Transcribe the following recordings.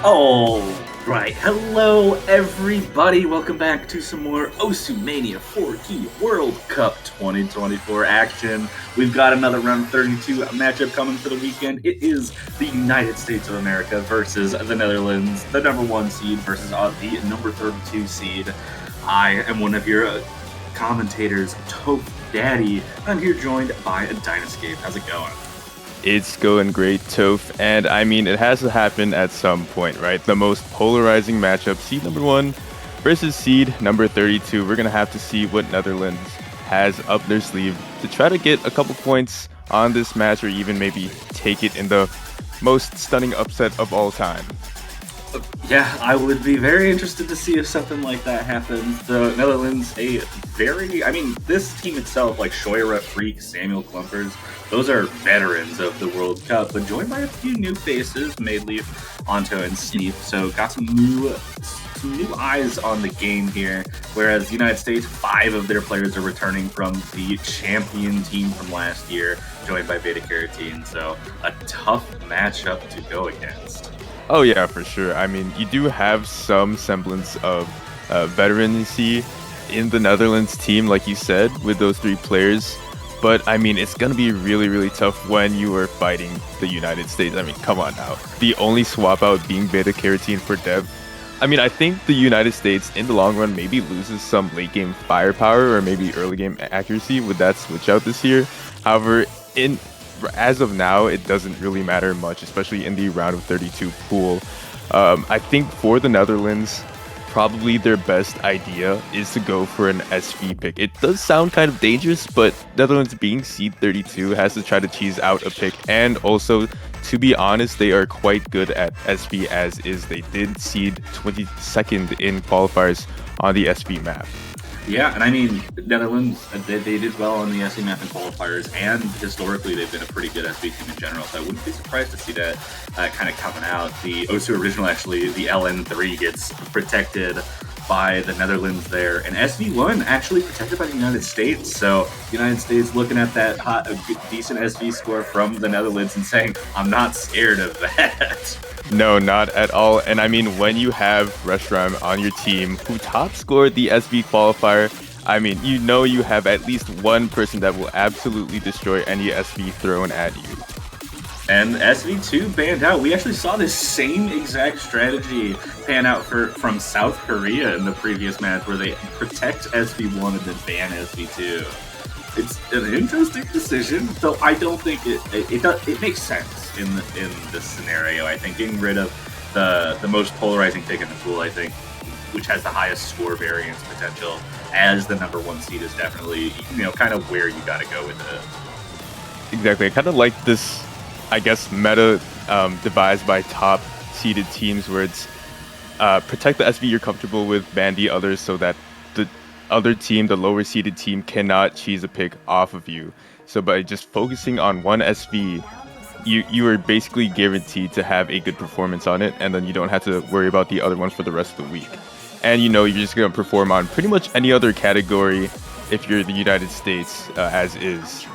All right, hello everybody. Welcome back to some more Mania 4Key World Cup 2024 action. We've got another round 32 matchup coming for the weekend. It is the United States of America versus the Netherlands, the number 1 seed versus the number 32 seed. I am one of your commentators, Toph Daddy. I'm here joined by Dynascape. How's it going? It's going great, Toph, and I mean, it has to happen at some point, right? The most polarizing matchup, seed number 1 versus seed number 32. We're going to have to see what Netherlands has up their sleeve to try to get a couple points on this match or even maybe take it in the most stunning upset of all time. Yeah, I would be very interested to see if something like that happens. The Netherlands, this team itself, like Shoira, Freak, Samuel Klumpers, those are veterans of the World Cup, but joined by a few new faces, Maidleaf, Onto, and Sneep. So got some new eyes on the game here. Whereas the United States, 5 of their players are returning from the champion team from last year, joined by Beta Carotene. So a tough matchup to go against. Oh yeah, for sure. I mean, you do have some semblance of veterancy in the Netherlands team, like you said, with those 3 players. But I mean, it's going to be really, really tough when you are fighting the United States. I mean, come on now. The only swap out being Beta Carotene for Dev. I mean, I think the United States in the long run maybe loses some late game firepower or maybe early game accuracy with that switch out this year. However, as of now, it doesn't really matter much, especially in the round of 32 pool. I think for the Netherlands, probably their best idea is to go for an SV pick. It does sound kind of dangerous, but Netherlands being seed 32 has to try to cheese out a pick. And also, to be honest, they are quite good at SV as is. They did seed 22nd in qualifiers on the SV map. Yeah, and I mean, Netherlands, they did well on the SE map in qualifiers, and historically they've been a pretty good SV team in general, so I wouldn't be surprised to see that kind of coming out. The OSU original, actually, the LN3 gets protected by the Netherlands there, and SV1 actually protected by the United States, so the United States looking at that decent SV score from the Netherlands and saying, I'm not scared of that. No, not at all. And I mean, when you have Reshram on your team who top scored the SV qualifier, I mean, you know you have at least one person that will absolutely destroy any SV thrown at you. And SV2 banned out. We actually saw this same exact strategy pan out from South Korea in the previous match, where they protect SV1 and then ban SV2. It's an interesting decision, though I don't think it makes sense in this scenario. I think getting rid of the most polarizing pick in the pool, I think, which has the highest score variance potential as the number 1 seed, is definitely, kind of where you got to go with it. Exactly. I kind of like this, I guess, meta devised by top seeded teams where it's protect the SV you're comfortable with, ban the others so that the other team, the lower seeded team, cannot cheese a pick off of you. So by just focusing on one SV, you are basically guaranteed to have a good performance on it, and then you don't have to worry about the other ones for the rest of the week. And you're just going to perform on pretty much any other category if you're the United States as is.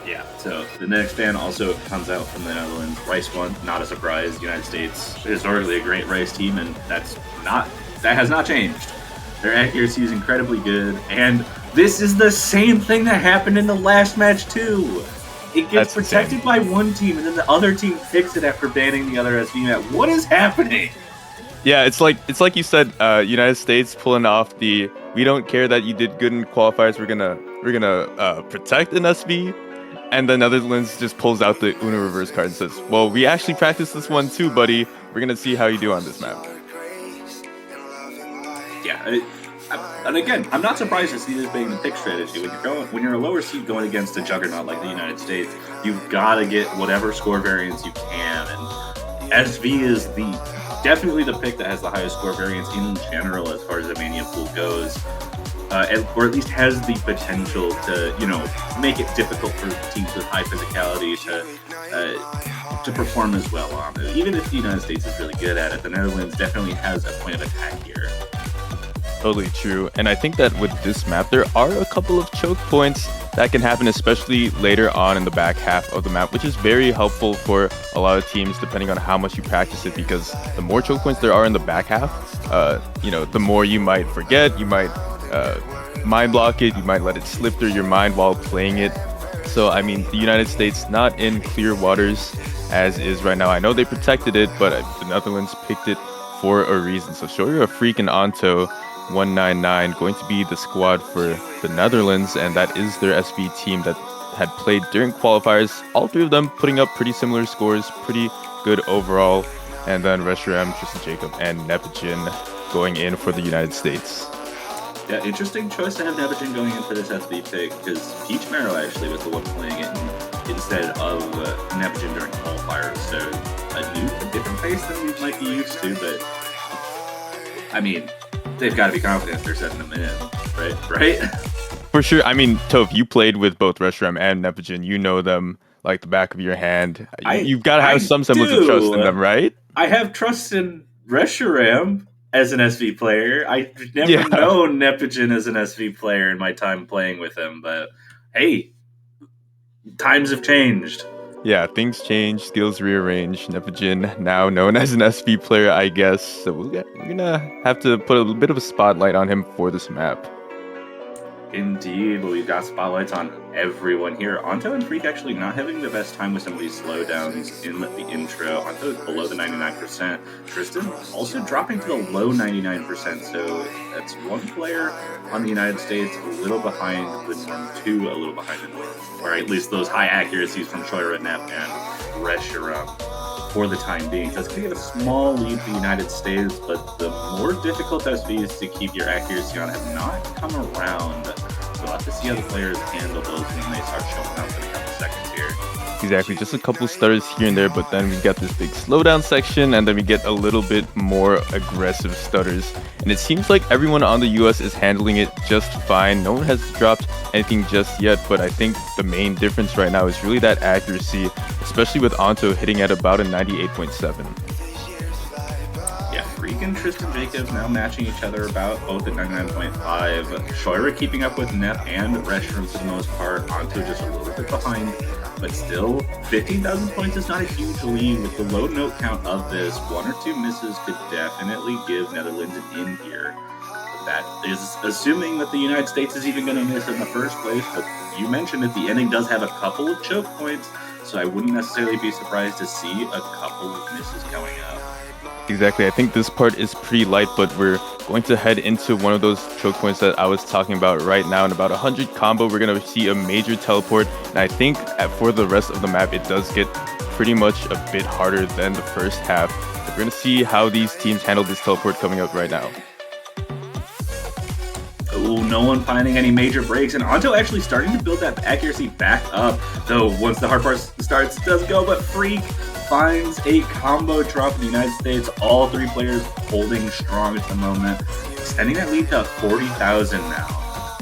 Yeah, so the next ban also comes out from the Netherlands. Rice 1, not a surprise. United States, historically a great Rice team, and that has not changed. Their accuracy is incredibly good, and this is the same thing that happened in the last match too. It gets protected by one team, and then the other team picks it after banning the other SV map. What is happening? Yeah, it's like you said, United States pulling off the we don't care that you did good in qualifiers. We're gonna protect an SV, and the Netherlands just pulls out the Uno reverse card and says, "Well, we actually practiced this one too, buddy. We're gonna see how you do on this map." Yeah, and again, I'm not surprised to see this being the pick strategy. When you're a lower seed going against a juggernaut like the United States, you've got to get whatever score variance you can, and SV is definitely the pick that has the highest score variance in general as far as the Mania pool goes, or at least has the potential to make it difficult for teams with high physicality to perform as well on it. Even if the United States is really good at it, the Netherlands definitely has a point of attack here. Totally true. And I think that with this map, there are a couple of choke points that can happen, especially later on in the back half of the map, which is very helpful for a lot of teams depending on how much you practice it, because the more choke points there are in the back half, the more you might forget, you might mind block it, you might let it slip through your mind while playing it. So, I mean, the United States not in clear waters as is right now. I know they protected it, but the Netherlands picked it for a reason. So Shoya, Freak, and Anto 199 going to be the squad for the Netherlands, and that is their SV team that had played during qualifiers. All three of them putting up pretty similar scores, pretty good overall. And then Reshiram, Tristan Jacob, and Neptune going in for the United States. Yeah, interesting choice to have Neptune going in for this SV pick, because Peach Marrow actually was the one playing it instead of Neptune during qualifiers. So a different face than we might be used to, but I mean, they've got to be confident they're setting them in, right? For sure. I mean, Toph, you played with both Reshiram and Neptune. You know them like the back of your hand. You've got to have some semblance of trust in them, right? I have trust in Reshiram as an SV player. I've never known Neptune as an SV player in my time playing with him, but hey, times have changed. Yeah, things change, skills rearrange. Neptune now known as an SV player, I guess. So we're gonna have to put a bit of a spotlight on him for this map. Indeed, but we've got spotlights on everyone here. Anto and Freak actually not having the best time with some of these slowdowns in the intro. Anto is below the 99%. Tristan also dropping to the low 99%, so that's one player on the United States a little behind the norm, two a little behind the norm, or at least those high accuracies from Shoya, Nep, and Reshiram for the time being. So it's going to give a small lead to the United States, but the more difficult SVs to keep your accuracy on have not come around. So we'll have to see how the players handle those when they start showing up in a couple seconds here. Exactly, just a couple stutters here and there, but then we got this big slowdown section, and then we get a little bit more aggressive stutters. And it seems like everyone on the US is handling it just fine. No one has dropped anything just yet, but I think the main difference right now is really that accuracy, especially with Anto hitting at about a 98.7. Yeah, Freak and Tristan Jacob now matching each other about both at 99.5. Shoya keeping up with Nep and Reshiram for the most part. Anto just a little bit behind, but still 15,000 points is not a huge lead. With the low note count of this, one or two misses could definitely give Netherlands an in here. That is assuming that the United States is even going to miss in the first place, but you mentioned that the ending does have a couple of choke points, so I wouldn't necessarily be surprised to see a couple of misses going up. Exactly. I think this part is pretty light, but we're going to head into one of those choke points that I was talking about right now. In about 100 combo, we're going to see a major teleport. And I think for the rest of the map, it does get pretty much a bit harder than the first half. We're going to see how these teams handle this teleport coming up right now. Oh, no one finding any major breaks, and Anto actually starting to build that accuracy back up. Though once the hard part starts, it does go, but Freak finds a combo drop in the United States. All three players holding strong at the moment, extending that lead to 40,000 now.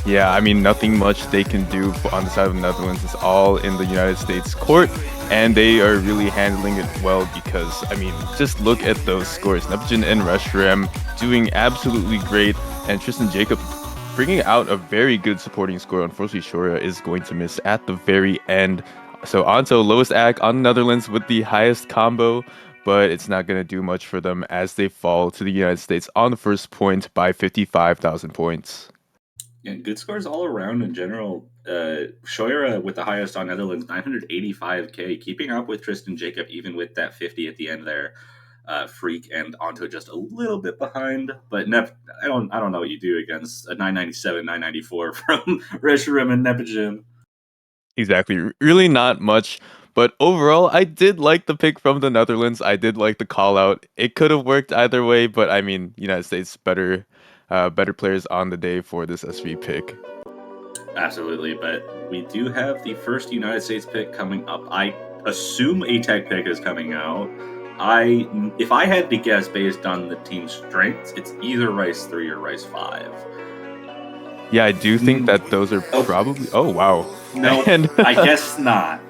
Yeah, I mean, nothing much they can do on the side of the Netherlands. It's all in the United States court, and they are really handling it well because, I mean, just look at those scores. Neptune and Reshiram doing absolutely great, and Tristan Jacob bringing out a very good supporting score. Unfortunately, Shoya is going to miss at the very end. So Anto, lowest AC on the Netherlands with the highest combo, but it's not going to do much for them as they fall to the United States on the first point by 55,000 points. Yeah, good scores all around in general. Shoya with the highest on Netherlands, 985k, keeping up with Tristan Jacob even with that 50 at the end there. Freak and Anto just a little bit behind, but I don't know what you do against a 997, 994 from Reshiram and Neptune. Exactly, really not much. But overall, I did like the pick from the Netherlands. I did like the call out. It could have worked either way, but I mean, United States better players on the day for this SV pick. Absolutely, but we do have the first United States pick coming up. I assume a tech pick is coming out. If I had to guess based on the team's strengths, it's either Rice 3 or Rice 5. Yeah, I do think that those are probably... Oh, wow. No, I guess not.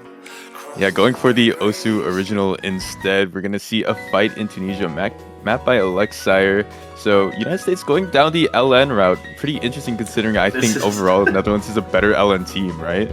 Yeah, going for the Osu original instead. We're gonna see a fight in Tunisia, mapped by Alexire. So United States going down the LN route. Pretty interesting considering I This think is overall the Netherlands is a better LN team, right?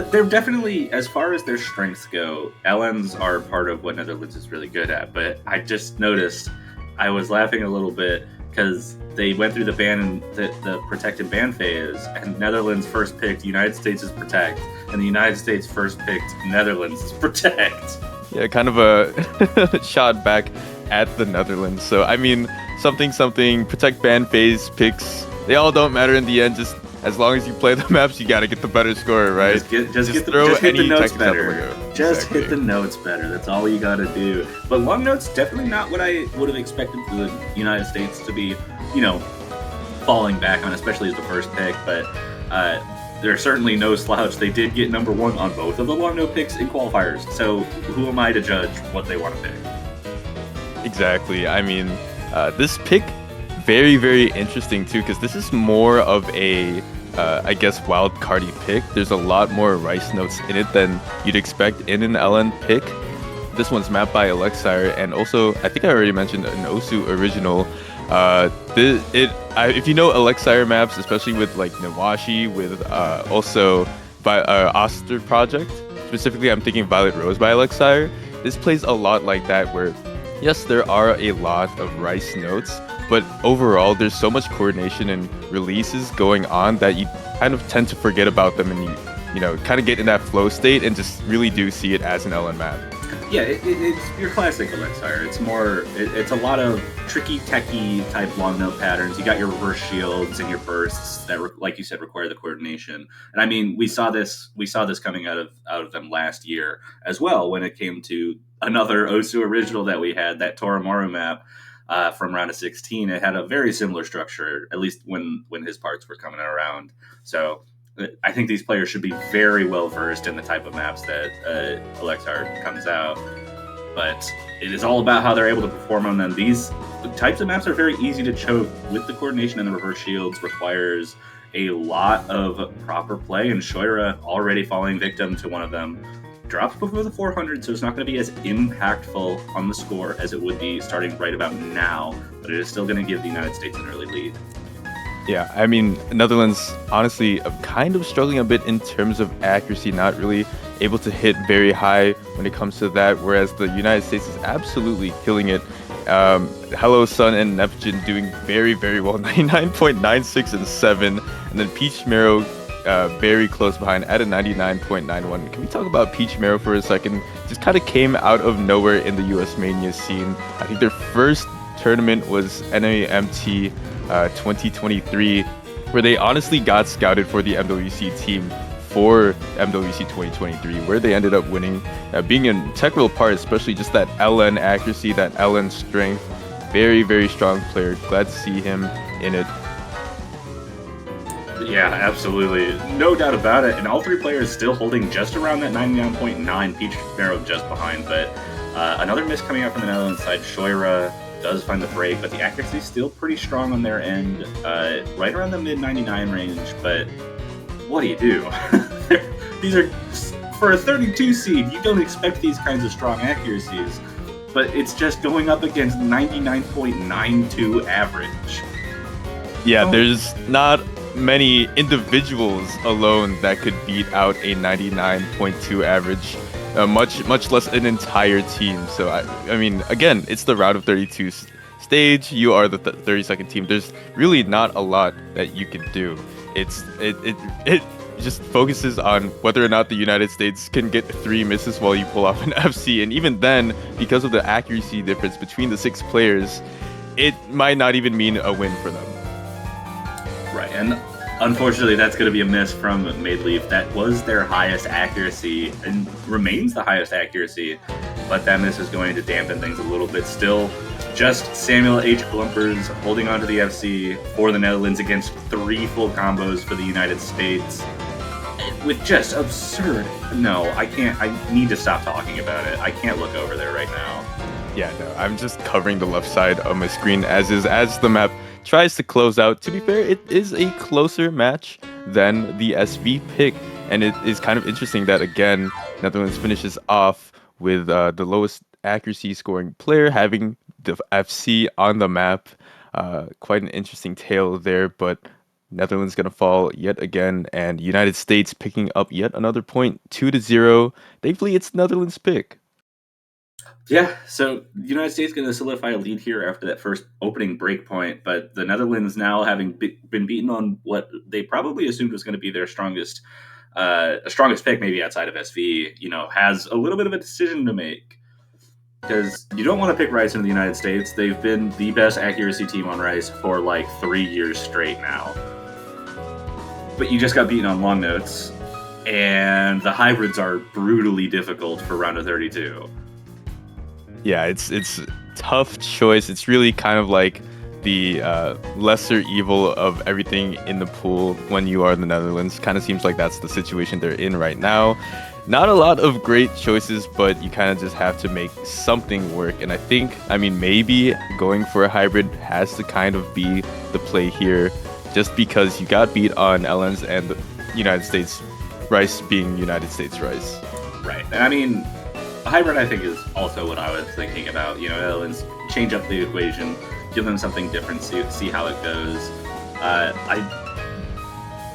they're definitely, as far as their strengths go, LNs are part of what Netherlands is really good at. But I just noticed, I was laughing a little bit because they went through the the protected ban phase, and Netherlands first picked United States as protect, and the United States first picked Netherlands as protect. Yeah, kind of a shot back at the Netherlands. So I mean, something protect ban phase picks. They all don't matter in the end. Just as long as you play the maps, you gotta get the better score, right? Just hit the notes better. Just hit the notes better. That's all you gotta do. But long notes definitely not what I would have expected for the United States to be, falling back on, especially as the first pick. But they're certainly no slouch. They did get number one on both of the long note picks in qualifiers. So who am I to judge what they want to pick? Exactly. I mean, this pick very, very interesting too, because this is more of a, I guess, wild cardy pick. There's a lot more rice notes in it than you'd expect in an LN pick. This one's mapped by Alexire, and also I think I already mentioned an Osu original. If you know Alexire maps, especially with like Nawashi, with also Oster Project, specifically I'm thinking Violet Rose by Alexire. This plays a lot like that, where yes, there are a lot of rice notes, but overall there's so much coordination and releases going on that you kind of tend to forget about them, and you kind of get in that flow state and just really do see it as an LN map. Yeah, it's your classic Alexire. It's a lot of tricky, techie type long note patterns. You got your reverse shields and your bursts that, like you said, require the coordination. And I mean, we saw this coming out of them last year as well when it came to another Osu original that we had, that Toramaru map from round of 16. It had a very similar structure, at least when his parts were coming around. So I think these players should be very well versed in the type of maps that Alexar comes out, but it is all about how they're able to perform on them. These types of maps are very easy to choke with the coordination, and the reverse shields requires a lot of proper play, and Shoira already falling victim to one of them. Drops before the 400, so it's not going to be as impactful on the score as it would be starting right about now, but it is still going to give the United States an early lead. Yeah, I mean, Netherlands honestly kind of struggling a bit in terms of accuracy, not really able to hit very high when it comes to that, whereas the United States is absolutely killing it. Hello Sun and Neptune doing very, very well, 99.96 and 7, and then Peach Marrow very close behind at a 99.91. Can we talk about Peach Marrow for a second? Just kind of came out of nowhere in the US Mania scene. I think their first tournament was NAMT 2023, where they honestly got scouted for the MWC team for MWC 2023, where they ended up winning, being an integral part, especially just that LN accuracy, that LN strength. Very, very strong player. Glad to see him in it. Yeah, absolutely. No doubt about it. And all three players still holding just around that 99.9, Peach Marrow just behind. But another miss coming out from the Netherlands side. Shoira does find the break, but the accuracy is still pretty strong on their end, right around the mid 99 range. But what do you do? These are, for a 32 seed, you don't expect these kinds of strong accuracies, but it's just going up against 99.92 average. Yeah, there's not many individuals alone that could beat out a 99.2 average. Much less an entire team. So I mean, again, it's the round of 32 stage. You are the 32nd team. There's really not a lot that you can do. It just focuses on whether or not the United States can get 3 misses while you pull off an FC, and even then, because of the accuracy difference between the 6 players, it might not even mean a win for them. Right, and unfortunately, that's going to be a miss from Maidleaf. That was their highest accuracy and remains the highest accuracy, but that miss is going to dampen things a little bit. Still, just Samuel H. Glumpers holding on to the FC for the Netherlands against 3 full combos for the United States with just absurd. No, I can't. I need to stop talking about it. I can't look over there right now. Yeah, no, I'm just covering the left side of my screen as the map tries to close out. To be fair, it is a closer match than the SV pick, and it is kind of interesting that, again, Netherlands finishes off with the lowest accuracy scoring player having the FC on the map. Quite an interesting tale there, but Netherlands gonna fall yet again, and United States picking up yet another point, 2-0. Thankfully, it's Netherlands' pick. Yeah, so the United States going to solidify a lead here after that first opening break point, but the Netherlands now having been beaten on what they probably assumed was going to be their strongest pick, maybe outside of SV, has a little bit of a decision to make. Because you don't want to pick Rice in the United States. They've been the best accuracy team on Rice for like 3 years straight now. But you just got beaten on long notes, and the hybrids are brutally difficult for round of 32. Yeah, it's a tough choice. It's really kind of like the lesser evil of everything in the pool when you are the Netherlands. Kind of seems like that's the situation they're in right now. Not a lot of great choices, but you kind of just have to make something work. And I mean, maybe going for a hybrid has to kind of be the play here, just because you got beat on LNs and the United States Rice being United States Rice. Right. And I mean, a hybrid, I think, is also what I was thinking about. Let's change up the equation, give them something different, see how it goes.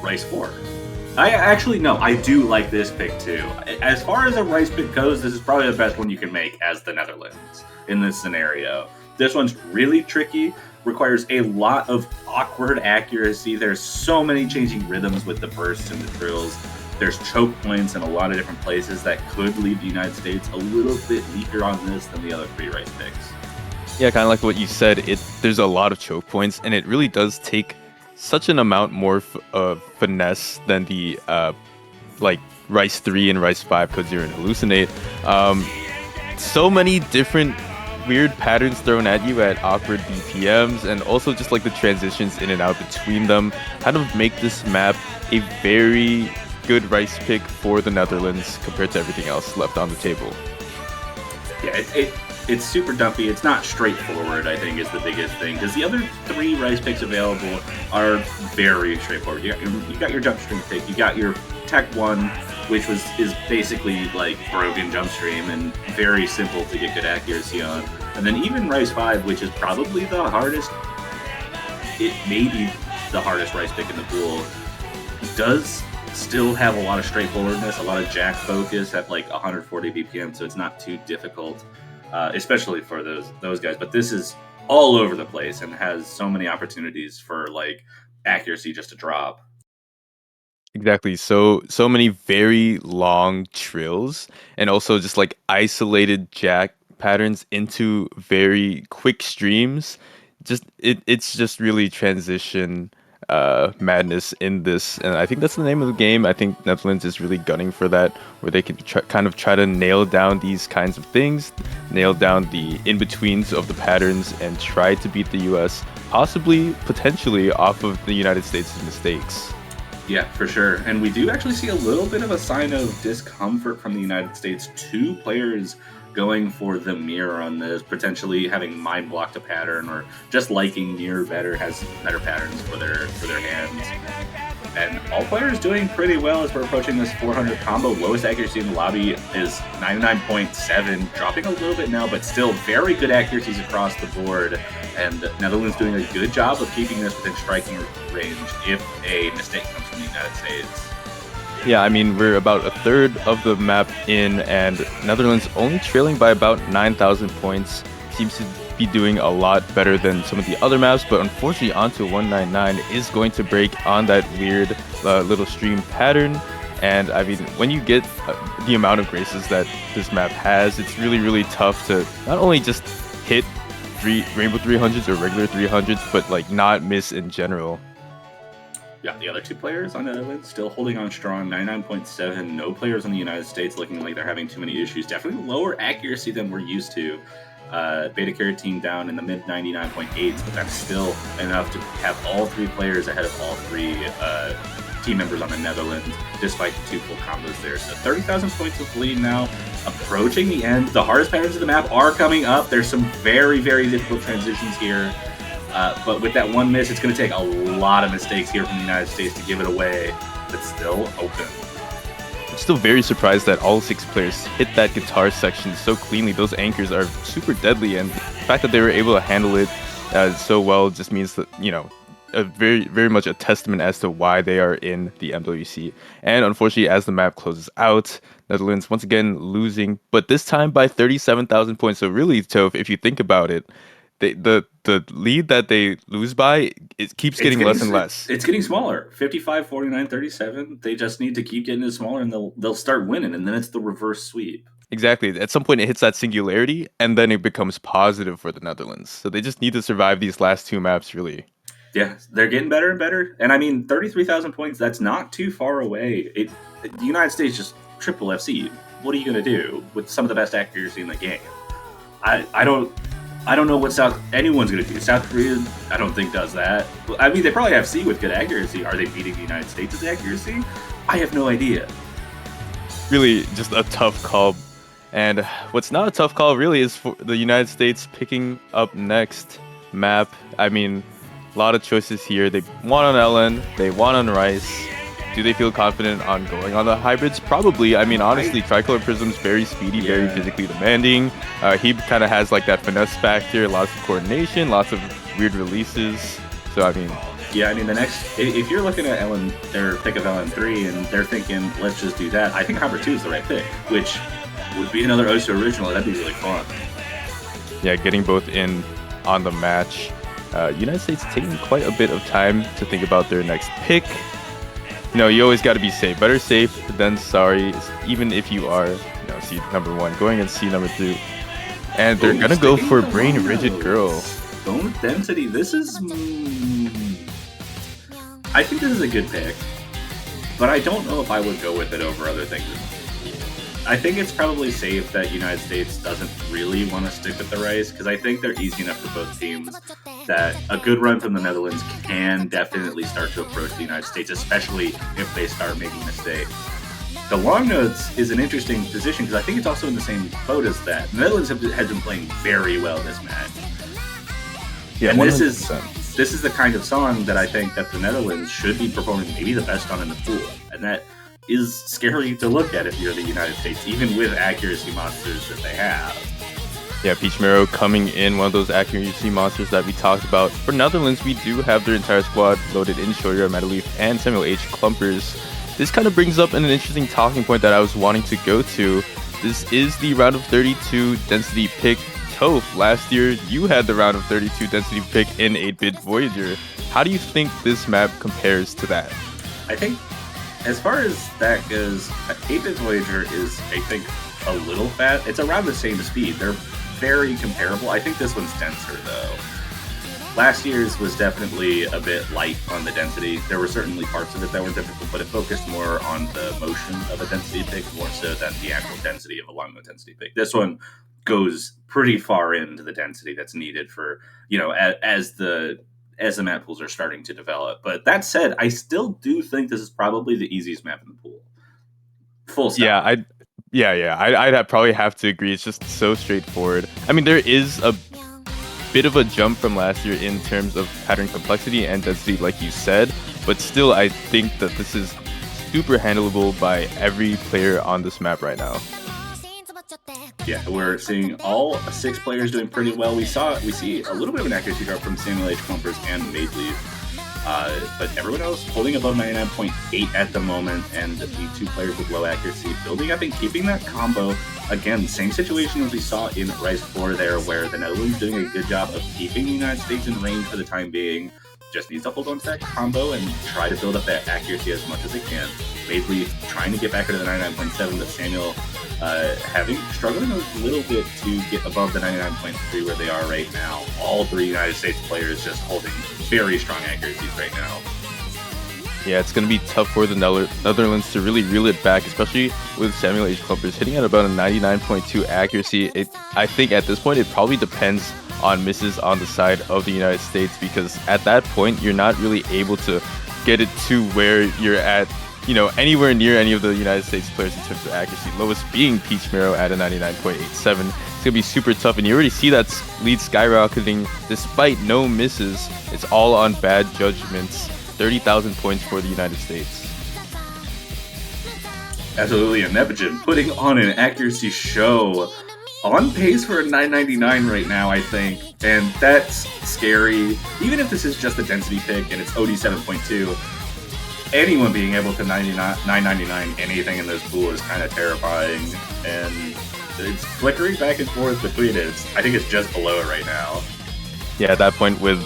Rice 4. I do like this pick too. As far as a Rice pick goes, this is probably the best one you can make as the Netherlands in this scenario. This one's really tricky, requires a lot of awkward accuracy. There's so many changing rhythms with the bursts and the drills. There's choke points in a lot of different places that could leave the United States a little bit weaker on this than the other 3 Rice picks. Yeah, kind of like what you said. There's a lot of choke points, and it really does take such an amount more finesse than the like Rice 3 and Rice 5 Code Zero and Hallucinate. So many different weird patterns thrown at you at awkward BPMs, and also just like the transitions in and out between them kind of make this map a very good Rice pick for the Netherlands compared to everything else left on the table. Yeah, it's super dumpy. It's not straightforward, I think, is the biggest thing, because the other 3 Rice picks available are very straightforward. You got your jump stream pick, you got your Tech 1, which is basically like broken jump stream and very simple to get good accuracy on. And then even Rice 5, which is probably the hardest, it may be the hardest Rice pick in the pool, does still have a lot of straightforwardness, a lot of jack focus at like 140 BPM, so it's not too difficult, especially for those guys. But this is all over the place and has so many opportunities for like accuracy just to drop. Exactly. So many very long trills, and also just like isolated jack patterns into very quick streams. It's just really transition madness in this, and I think that's the name of the game. I think Netherlands is really gunning for that, where they can try to nail down these kinds of things, nail down the in-betweens of the patterns, and try to beat the US, possibly, potentially, off of the United States' mistakes. Yeah, for sure. And we do actually see a little bit of a sign of discomfort from the United States. 2 players going for the mirror on this, potentially having mind blocked a pattern, or just liking mirror better, has better patterns for their hands. And all players doing pretty well as we're approaching this 400 combo. Lowest accuracy in the lobby is 99.7, dropping a little bit now, but still very good accuracies across the board. And Netherlands doing a good job of keeping this within striking range if a mistake comes from the United States. Yeah, I mean, we're about a third of the map in, and Netherlands only trailing by about 9,000 points. Seems to be doing a lot better than some of the other maps, but unfortunately onto 199 is going to break on that weird little stream pattern. And I mean, when you get the amount of graces that this map has, it's really, really tough to not only just hit Rainbow 300s or regular 300s, but like not miss in general. Yeah, the other 2 players on Netherlands still holding on strong, 99.7. No players in the United States looking like they're having too many issues. Definitely lower accuracy than we're used to. Beta Carotene down in the mid 99.8s, but that's still enough to have all 3 players ahead of all 3 team members on the Netherlands, despite the 2 full combos there. So 30,000 points of lead now, approaching the end. The hardest patterns of the map are coming up. There's some very, very difficult transitions here. But with that 1 miss, it's going to take a lot of mistakes here from the United States to give it away, but still open. still very surprised that all 6 players hit that guitar section so cleanly. Those anchors are super deadly, and the fact that they were able to handle it so well just means that, a very much a testament as to why they are in the MWC. And unfortunately, as the map closes out, Netherlands once again losing, but this time by 37,000 points. So really, Toph, if you think about it, the lead that they lose by, it keeps getting less and less. It's getting smaller. 55, 49, 37. They just need to keep getting it smaller, and they'll start winning, and then it's the reverse sweep. Exactly. At some point, it hits that singularity, and then it becomes positive for the Netherlands. So they just need to survive these last 2 maps, really. Yeah, they're getting better and better. And I mean, 33,000 points, that's not too far away. The United States just triple FC. What are you going to do with some of the best accuracy in the game? I don't know what anyone's going to do. South Korea, I don't think, does that. I mean, they probably have C with good accuracy. Are they beating the United States' accuracy? I have no idea. Really, just a tough call. And what's not a tough call, really, is for the United States picking up next map. I mean, a lot of choices here. They won on LN, they won on Rice. Do they feel confident on going on the hybrids? Probably. I mean, honestly, Tricolor Prism's very speedy, very physically demanding. He kind of has like that finesse factor, lots of coordination, lots of weird releases. So, I mean... Yeah, I mean, if you're looking at their pick of LN3 and they're thinking, let's just do that, I think Hybrid 2 is the right pick, which would be another OSU original. That'd be really fun. Yeah, getting both in on the match. United States taking quite a bit of time to think about their next pick. You always got to be safe. Better safe than sorry, even if you are seed number 1 going against seed number 2. And they're going to go for Brain Rigid Girl. Bone Density, this is... I think this is a good pick, but I don't know if I would go with it over other things. I think it's probably safe that United States doesn't really want to stick with the Rice, because I think they're easy enough for both teams that a good run from the Netherlands can definitely start to approach the United States, especially if they start making mistakes. The Long Notes is an interesting position because I think it's also in the same boat as that. The Netherlands has been playing very well this match. Yeah, and this is the kind of song that I think that the Netherlands should be performing maybe the best on in the pool, and that is scary to look at if you're the United States, even with accuracy monsters that they have. Yeah, Peach Marrow coming in, one of those accuracy monsters that we talked about. For Netherlands, we do have their entire squad loaded in Shoya, Metaleaf, and Samuel H. Clumpers. This kind of brings up an interesting talking point that I was wanting to go to. This is the round of 32 density pick. Toph, last year you had the round of 32 density pick in 8-bit Voyager. How do you think this map compares to that? I think, as far as that goes, 8-bit Voyager is, I think, a little fat. It's around the same speed. They're very comparable. I think this one's denser, though. Last year's was definitely a bit light on the density. There were certainly parts of it that were difficult, but it focused more on the motion of a density pick more so than the actual density of a long mode density pick. This one goes pretty far into the density that's needed for, as the map pools are starting to develop. But that said, I still do think this is probably the easiest map in the pool. Full stop. I'd probably have to agree. It's just so straightforward. I mean, there is a bit of a jump from last year in terms of pattern complexity and density, like you said, but still, I think that this is super handleable by every player on this map right now. Yeah, we're seeing all 6 players doing pretty well. We see a little bit of an accuracy drop from Samuel H. Clumpers and Maidleaf, but everyone else holding above 99.8 at the moment, and the 2 players with low accuracy building up and keeping that combo. Again, same situation as we saw in Rise 4 there, where the Netherlands doing a good job of keeping the United States in range for the time being. Just needs to hold on to that combo and try to build up that accuracy as much as they can. Maidleaf trying to get back into the 99.7, but Samuel struggling a little bit to get above the 99.3 where they are right now. All 3 United States players just holding very strong accuracies right now. Yeah, it's going to be tough for the Netherlands to really reel it back, especially with Samuel H. Clumpers hitting at about a 99.2 accuracy. I think at this point it probably depends on misses on the side of the United States, because at that point you're not really able to get it to where you're at, anywhere near any of the United States players in terms of accuracy. Lowest being Peach Marrow at a 99.87. It's going to be super tough, and you already see that lead skyrocketing despite no misses. It's all on bad judgments. 30,000 points for the United States. Absolutely, and Neptune putting on an accuracy show, on pace for a 999 right now, I think, and that's scary. Even if this is just a density pick and it's OD 7.2, anyone being able to 999 anything in this pool is kind of terrifying, and it's flickering back and forth between it. I think it's just below it right now. Yeah, at that point with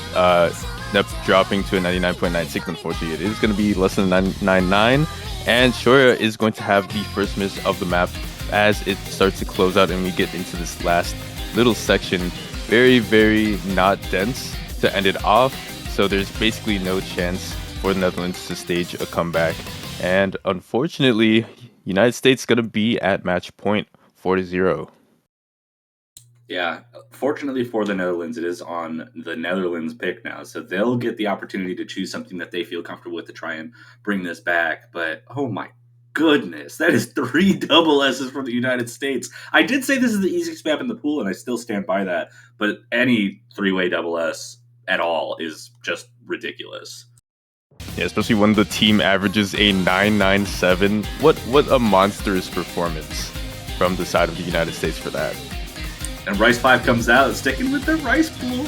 Nep dropping to a 99.96, unfortunately, it is going to be less than 999, and Shoya is going to have the first miss of the map as it starts to close out and we get into this last little section. Very, very not dense to end it off, so there's basically no chance for the Netherlands to stage a comeback. And unfortunately, United States going to be at match point 4-0. Yeah, fortunately for the Netherlands, it is on the Netherlands pick now, so they'll get the opportunity to choose something that they feel comfortable with to try and bring this back. But oh my goodness, that is 3 double S's from the United States. I did say this is the easiest map in the pool, and I still stand by that. But any 3-way double S at all is just ridiculous. Yeah, especially when the team averages a 997. What a monstrous performance from the side of the United States for that. And Rice 5 comes out, sticking with the Rice pool.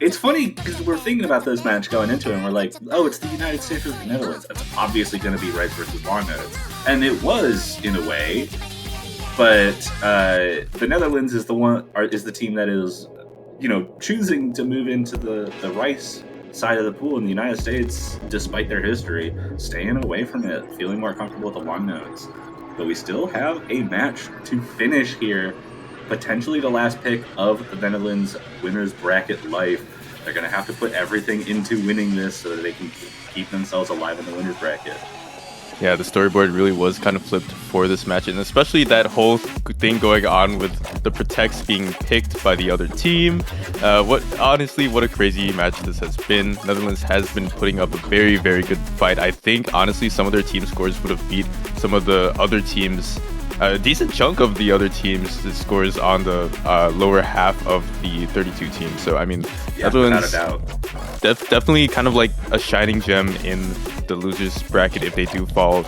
It's funny because we're thinking about this match going into it, and we're like, oh, it's the United States versus the Netherlands. That's obviously going to be Rice versus Long Notes. And it was, in a way. But the Netherlands is the team that is, choosing to move into the Rice side of the pool, in the United States, despite their history, staying away from it, feeling more comfortable with the Long Notes. But we still have a match to finish here. Potentially the last pick of the Netherlands winners bracket life. They're going to have to put everything into winning this so that they can keep themselves alive in the winners bracket. Yeah, the storyboard really was kind of flipped for this match, and especially that whole thing going on with the protects being picked by the other team. What a crazy match this has been. Netherlands has been putting up a very, very good fight. I think, honestly, some of their team scores would have beat some of the other teams. A decent chunk of the other teams' scores on the lower half of the 32 teams. So, I mean, yeah, Netherlands without a doubt. Definitely kind of like a shining gem in the losers bracket if they do fall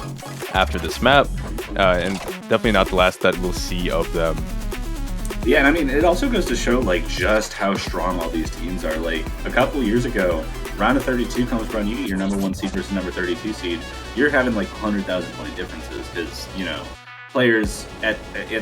after this map, and definitely not the last that we'll see of them. Yeah, and I mean, it also goes to show just how strong all these teams are. Like a couple years ago, round of 32 comes around, you get your number 1 seed versus number 32 seed. You're having 100,000 point differences because players at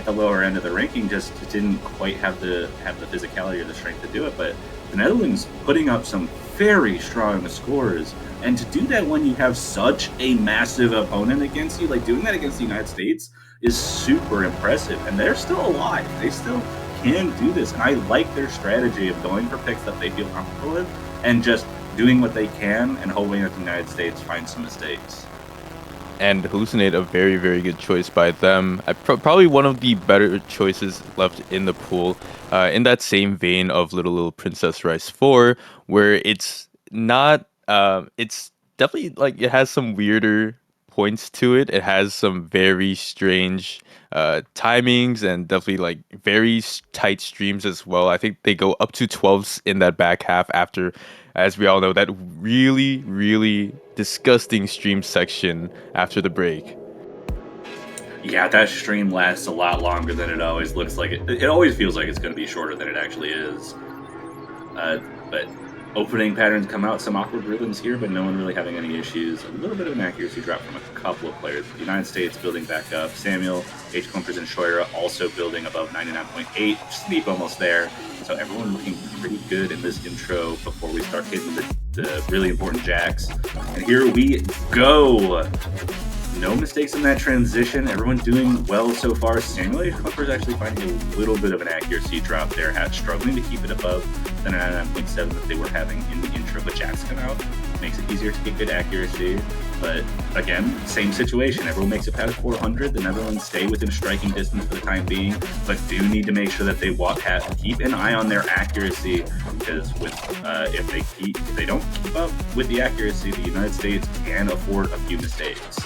the lower end of the ranking just didn't quite have the physicality or the strength to do it. But the Netherlands putting up some very strong scores, and to do that when you have such a massive opponent against you, doing that against the United States is super impressive. And they're still alive. They still can do this. And I like their strategy of going for picks that they feel comfortable with and just doing what they can and hoping that the United States finds some mistakes. And Hallucinate, a very, very good choice by them. Probably one of the better choices left in the pool. In that same vein of Little Princess Rice 4, where it's not, it's definitely it has some weirder points to it. It has some very strange timings and definitely very tight streams as well. I think they go up to 12s in that back half after, as we all know, that really, really disgusting stream section after the break. Yeah, that stream lasts a lot longer than it always looks like. It always feels like it's going to be shorter than it actually is. But opening patterns come out, some awkward rhythms here, but no one really having any issues. A little bit of an accuracy drop from a couple of players. The United States building back up. Samuel, H. Klumpers, and Shoira also building above 99.8. Sneep almost there. So everyone looking pretty good in this intro before we start hitting the really important jacks. And here we go. No mistakes in that transition. Everyone doing well so far. Samuel H. Klumpers actually finding a little bit of an accuracy drop there. Struggling to keep it above the 99.7 that they were having in the intro, but jacks come out. Makes it easier to get good accuracy. But again, same situation. Everyone makes it past 400. The Netherlands stay within striking distance for the time being, but do need to make sure that they keep an eye on their accuracy, because if they don't keep up with the accuracy, the United States can afford a few mistakes.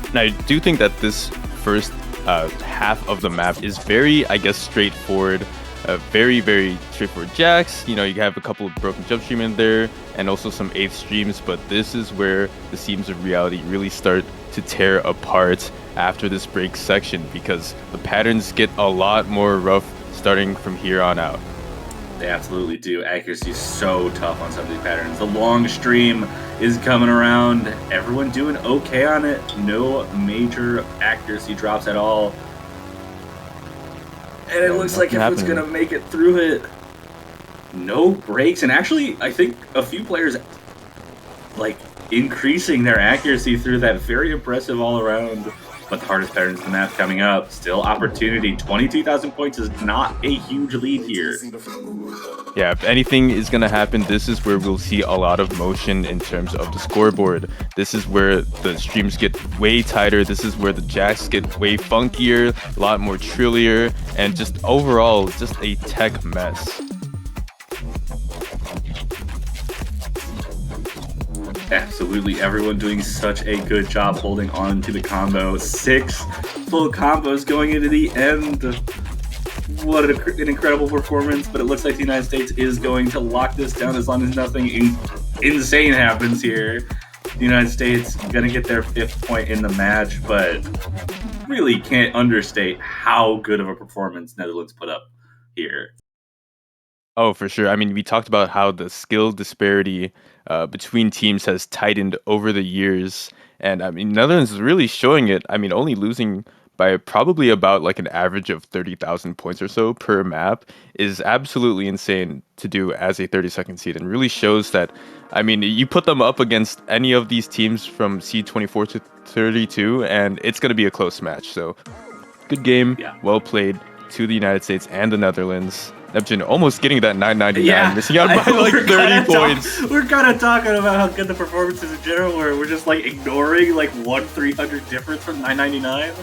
And I do think that this first half of the map is very, straightforward. very, very straightforward jacks. You know, you have a couple of broken jump stream in there and also some 8th streams, but this is where the seams of reality really start to tear apart after this break section, because the patterns get a lot more rough starting from here on out. They absolutely do. Accuracy is so tough on some of these patterns. The long stream is coming around. Everyone doing okay on it. No major accuracy drops at all. And it looks like everyone's going to make it through it. No breaks. And actually, I think a few players like increasing their accuracy through that. Very impressive all around. But the hardest patterns in the map coming up. Still opportunity. 22,000 points is not a huge lead here. Yeah, if anything is going to happen, this is where we'll see a lot of motion in terms of the scoreboard. This is where the streams get way tighter. This is where the jacks get way funkier, a lot more trillier, and just overall, just a tech mess. Absolutely, everyone doing such a good job holding on to the combo. 6 full combos going into the end. What an incredible performance, but it looks like the United States is going to lock this down as long as nothing insane happens here. The United States going to get their 5th point in the match, but really can't understate how good of a performance Netherlands put up here. Oh, for sure. I mean, we talked about how the skill disparity between teams has tightened over the years. And I mean, Netherlands is really showing it. I mean, only losing by probably about like an average of 30,000 points or so per map is absolutely insane to do as a 32nd seed, and really shows that, I mean, you put them up against any of these teams from seed 24 to 32, and it's going to be a close match. So good game, well played to the United States and the Netherlands. Neptune almost getting that 999, missing out by like 30 points. We're kind of talking about how good the performance is in general, where we're just like ignoring like 1-300 difference from 999.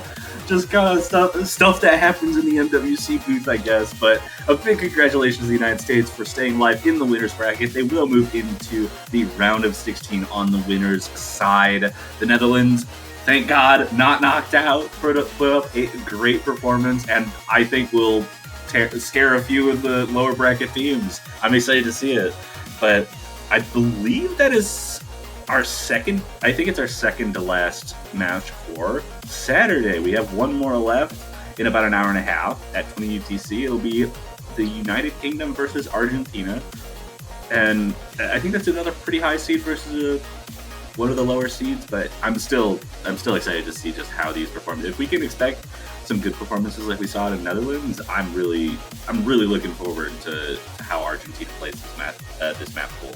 Just kind of stuff that happens in the MWC booth, I guess. But a big congratulations to the United States for staying live in the winners bracket. They will move into the round of 16 on the winners side. The Netherlands, thank God, not knocked out, put up a great performance, and I think will scare a few of the lower bracket teams. I'm excited to see it, but I believe that is our second. I think it's our second to last match for Saturday. We have one more left in about an hour and a half at 20 UTC. It'll be the United Kingdom versus Argentina, and I think that's another pretty high seed versus one of the lower seeds. But I'm still excited to see just how these perform. If we can expect some good performances like we saw in the Netherlands, I'm really looking forward to how Argentina plays this map pool.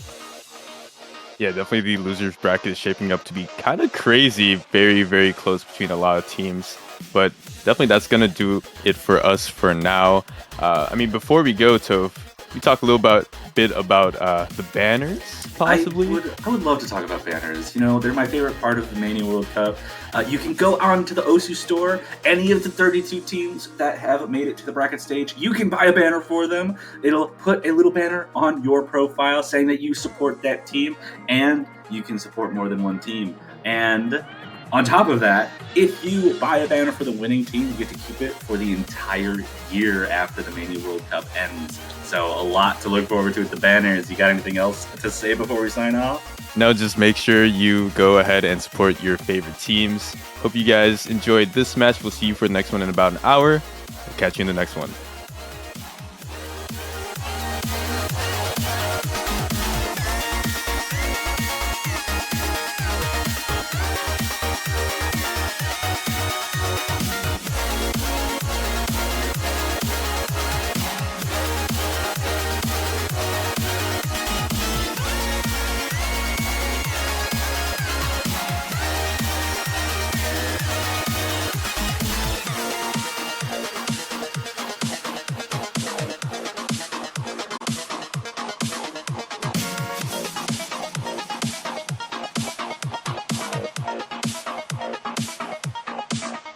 Yeah, definitely the losers bracket is shaping up to be kind of crazy, very, very close between a lot of teams. But definitely that's going to do it for us for now. I mean, before we go, Toph, we talk a little bit about the banners, possibly? I would love to talk about banners. You know, they're my favorite part of the Mania World Cup. You can go on to the OSU store. Any of the 32 teams that have made it to the bracket stage, you can buy a banner for them. It'll put a little banner on your profile saying that you support that team, and you can support more than one team. And on top of that, if you buy a banner for the winning team, you get to keep it for the entire year after the Mania World Cup ends. So a lot to look forward to with the banners. You got anything else to say before we sign off? No, just make sure you go ahead and support your favorite teams. Hope you guys enjoyed this match. We'll see you for the next one in about an hour. We'll catch you in the next one.